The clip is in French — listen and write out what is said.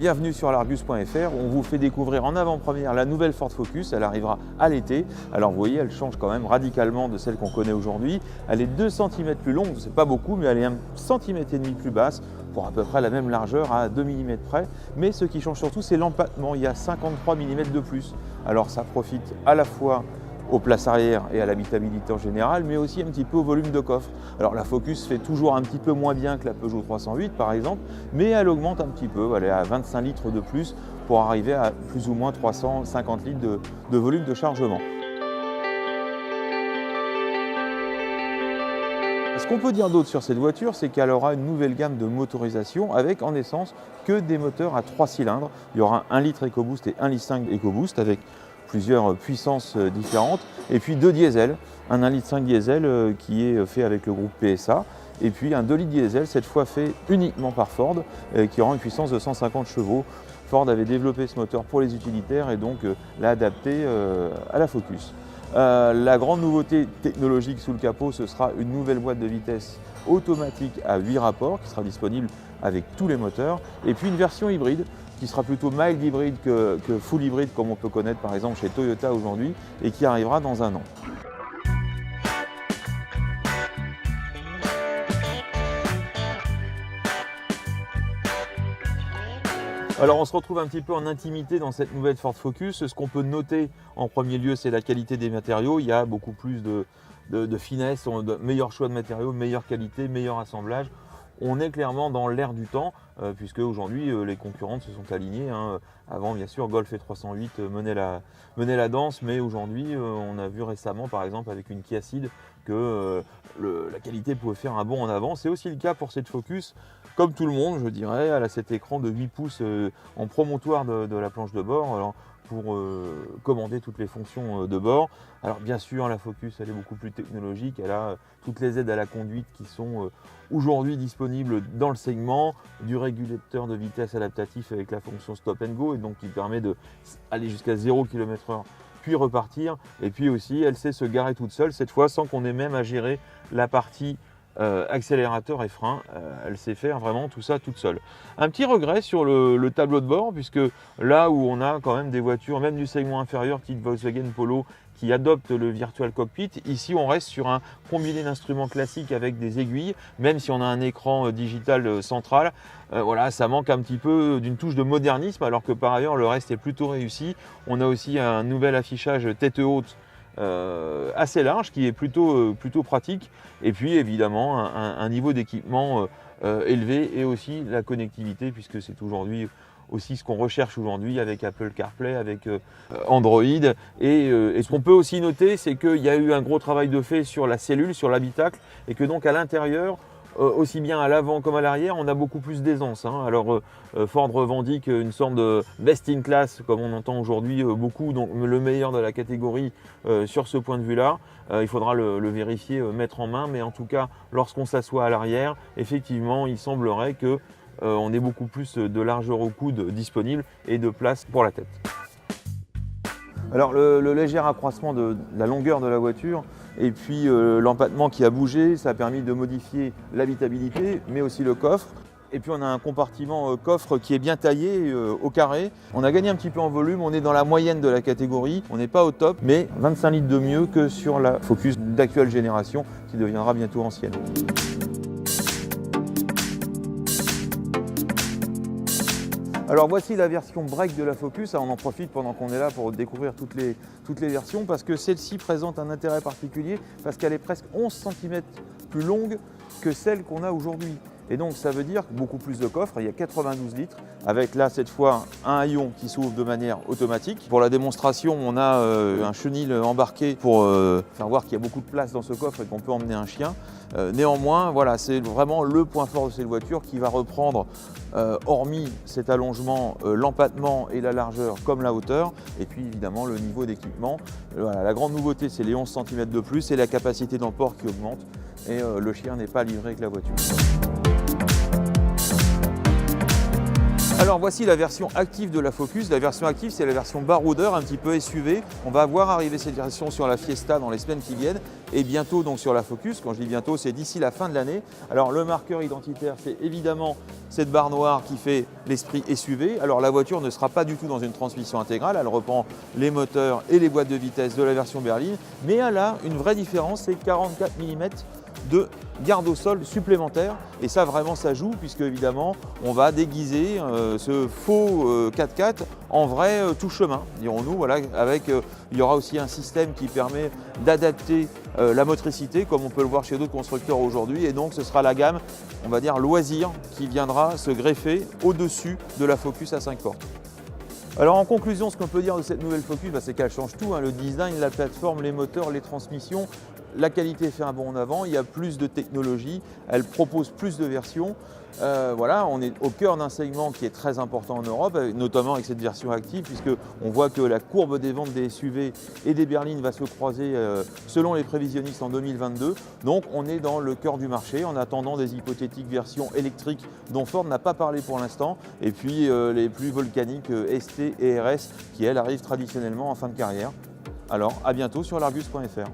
Bienvenue sur l'Argus.fr, on vous fait découvrir en avant-première la nouvelle Ford Focus, elle arrivera à l'été. Alors vous voyez, elle change quand même radicalement de celle qu'on connaît aujourd'hui. Elle est 2 cm plus longue, c'est pas beaucoup, mais elle est 1,5 cm plus basse, pour à peu près la même largeur à 2 mm près. Mais ce qui change surtout, c'est l'empattement, il y a 53 mm de plus. Alors ça profite à la fois aux places arrière et à l'habitabilité en général, mais aussi un petit peu au volume de coffre. Alors la Focus fait toujours un petit peu moins bien que la Peugeot 308 par exemple, mais elle augmente un petit peu, elle est à 25 litres de plus pour arriver à plus ou moins 350 litres de volume de chargement. Ce qu'on peut dire d'autre sur cette voiture, c'est qu'elle aura une nouvelle gamme de motorisation avec en essence que des moteurs à 3 cylindres. Il y aura 1 litre EcoBoost et 1,5 litre EcoBoost avec plusieurs puissances différentes, et puis 2 diesels, un 1,5 litre diesel qui est fait avec le groupe PSA, et puis un 2 litres diesel, cette fois fait uniquement par Ford, qui aura une puissance de 150 chevaux. Ford avait développé ce moteur pour les utilitaires et donc l'a adapté à la Focus. La grande nouveauté technologique sous le capot, ce sera une nouvelle boîte de vitesse automatique à 8 rapports qui sera disponible avec tous les moteurs, et puis une version hybride qui sera plutôt mild hybride que full hybride comme on peut connaître par exemple chez Toyota aujourd'hui et qui arrivera dans un an. Alors on se retrouve un petit peu en intimité dans cette nouvelle Ford Focus. Ce qu'on peut noter en premier lieu, c'est la qualité des matériaux. Il y a beaucoup plus de finesse, de meilleurs choix de matériaux, meilleure qualité, meilleur assemblage. On est clairement dans l'air du temps, puisque aujourd'hui les concurrentes se sont alignées. Avant, bien sûr, Golf et 308 menaient la danse, mais aujourd'hui, on a vu récemment, par exemple, avec une Kia Ceed, que la qualité pouvait faire un bond en avant. C'est aussi le cas pour cette Focus. Comme tout le monde, je dirais, elle a cet écran de 8 pouces en promontoire de la planche de bord. Alors, pour commander toutes les fonctions de bord. Alors bien sûr, la Focus, elle est beaucoup plus technologique, elle a toutes les aides à la conduite qui sont aujourd'hui disponibles dans le segment, du régulateur de vitesse adaptatif avec la fonction Stop and Go, et donc qui permet d'aller jusqu'à 0 km/h puis repartir, et puis aussi elle sait se garer toute seule, cette fois sans qu'on ait même à gérer la partie accélérateur et frein, elle sait faire vraiment tout ça toute seule. Un petit regret sur le tableau de bord, puisque là où on a quand même des voitures, même du segment inférieur, type Volkswagen Polo, qui adoptent le Virtual Cockpit, ici on reste sur un combiné d'instruments classiques avec des aiguilles, même si on a un écran digital central. Voilà, ça manque un petit peu d'une touche de modernisme, alors que par ailleurs le reste est plutôt réussi. On a aussi un nouvel affichage tête haute assez large qui est plutôt pratique, et puis évidemment un niveau d'équipement élevé, et aussi la connectivité, puisque c'est aujourd'hui aussi ce qu'on recherche aujourd'hui avec Apple CarPlay, avec Android, et ce qu'on peut aussi noter, c'est qu'il y a eu un gros travail de fait sur la cellule, sur l'habitacle, et que donc à l'intérieur, aussi bien à l'avant comme à l'arrière, on a beaucoup plus d'aisance. Alors Ford revendique une sorte de best in class, comme on entend aujourd'hui beaucoup, donc le meilleur de la catégorie sur ce point de vue-là. Il faudra le vérifier, mettre en main, mais en tout cas, lorsqu'on s'assoit à l'arrière, effectivement, il semblerait que on ait beaucoup plus de largeur au coude disponible et de place pour la tête. Alors le léger accroissement de la longueur de la voiture et puis l'empattement qui a bougé, ça a permis de modifier l'habitabilité, mais aussi le coffre. Et puis on a un compartiment coffre qui est bien taillé au carré. On a gagné un petit peu en volume, on est dans la moyenne de la catégorie, on n'est pas au top, mais 25 litres de mieux que sur la Focus d'actuelle génération qui deviendra bientôt ancienne. Alors voici la version break de la Focus. On en profite pendant qu'on est là pour découvrir toutes les versions, parce que celle-ci présente un intérêt particulier, parce qu'elle est presque 11 cm plus longue que celle qu'on a aujourd'hui. Et donc ça veut dire beaucoup plus de coffre, il y a 92 litres, avec là cette fois un haillon qui s'ouvre de manière automatique. Pour la démonstration, on a un chenil embarqué pour faire voir qu'il y a beaucoup de place dans ce coffre et qu'on peut emmener un chien. Néanmoins, voilà, c'est vraiment le point fort de cette voiture qui va reprendre, hormis cet allongement, l'empattement et la largeur comme la hauteur, et puis évidemment le niveau d'équipement. Voilà, la grande nouveauté, c'est les 11 cm de plus et la capacité d'emport qui augmente, et le chien n'est pas livré avec la voiture. Alors voici la version active de la Focus. La version active, c'est la version baroudeur, un petit peu SUV. On va voir arriver cette version sur la Fiesta dans les semaines qui viennent et bientôt donc sur la Focus. Quand je dis bientôt, c'est d'ici la fin de l'année. Alors le marqueur identitaire, c'est évidemment cette barre noire qui fait l'esprit SUV. Alors la voiture ne sera pas du tout dans une transmission intégrale. Elle reprend les moteurs et les boîtes de vitesse de la version berline. Mais elle a une vraie différence, c'est 44 mm de garde au sol supplémentaire et ça vraiment ça joue puisque évidemment on va déguiser ce faux 4x4 en vrai tout chemin dirons-nous, voilà, avec il y aura aussi un système qui permet d'adapter la motricité comme on peut le voir chez d'autres constructeurs aujourd'hui et donc ce sera la gamme on va dire loisir qui viendra se greffer au-dessus de la Focus à 5 portes. Alors en conclusion, ce qu'on peut dire de cette nouvelle Focus, c'est qu'elle change tout, le design, la plateforme, les moteurs, les transmissions. La qualité fait un bond en avant, il y a plus de technologie, elle propose plus de versions. Voilà, on est au cœur d'un segment qui est très important en Europe, notamment avec cette version active, puisqu'on voit que la courbe des ventes des SUV et des berlines va se croiser selon les prévisionnistes en 2022. Donc on est dans le cœur du marché en attendant des hypothétiques versions électriques dont Ford n'a pas parlé pour l'instant, et puis les plus volcaniques ST et RS qui elles arrivent traditionnellement en fin de carrière. Alors à bientôt sur l'Argus.fr.